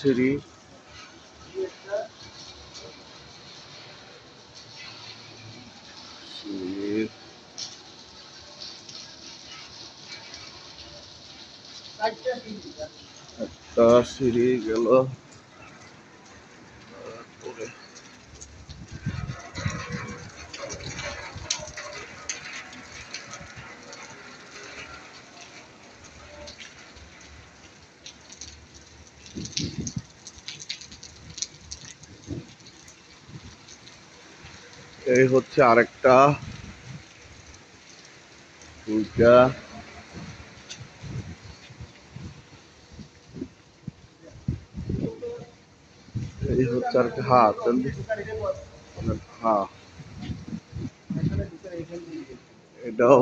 সিঁড়ি। একটা সিঁড়ি গেল, এই হচ্ছে আরেকটা, দুইটা, এই হচ্ছে আর কি। হ্যাঁ হ্যাঁ, এটাও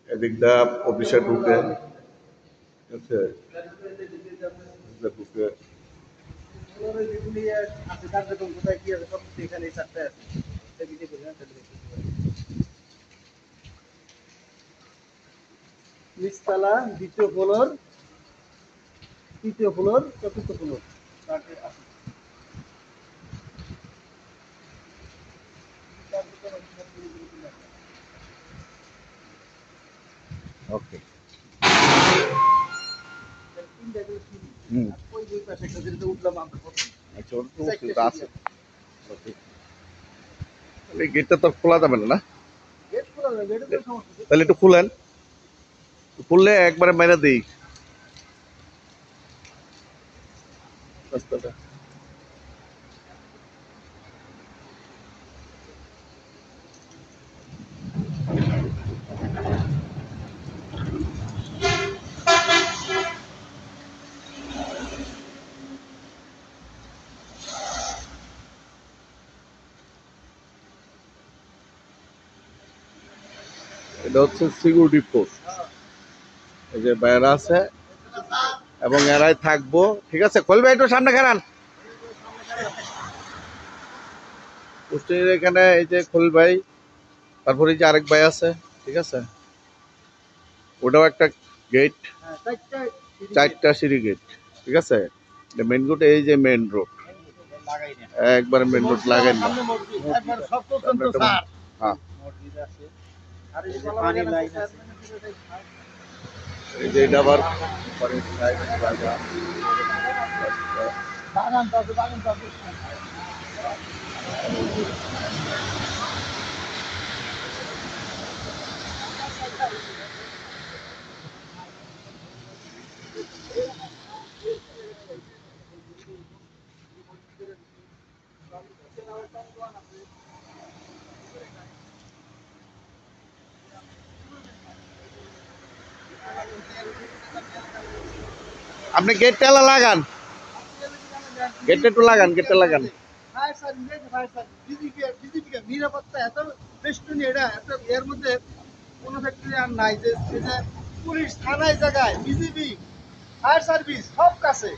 এদিকটা অফিসে ঢুকে, ঠিক আছে, ঢুকে নিচতলা, দ্বিতীয় ফ্লোর, তৃতীয় ফ্লোর, চতুর্থ ফ্লোর। ওকে। গেটটা তো খোলা যাবে না? তাহলে একটু খুলেন, খুললে একবারে মেরে দিই রাস্তাটা। এটা হচ্ছে সিকিউরিটি পোস্ট, এই যে বাইরে আছে এবং এরাই থাকবো, ঠিক আছে। খোলবে, একটু সামনে খারান পোস্টের এখানে, এই যে খোল ভাই, তারপরে এই যে আরেক ভাই আছে, ঠিক আছে। ওটাও একটা গেট, 4টা সিঁড়ি গেট, ঠিক আছে। মেন রোড, এই যে মেন রোড, একবারে মেন রোড লাগাই না। হ্যাঁ, এই যে এটা আবার আপনি গেটটা লাগান, গেটটা একটু লাগান, গেটটা লাগান। নিরাপত্তা এত বেষ্টনী, এটা এত এর মধ্যে কোনো ফ্যাক্টরি আর নাই যে পুলিশ থানায় জায়গায়, বিজিবি, ফায়ার সার্ভিস সব কাছে।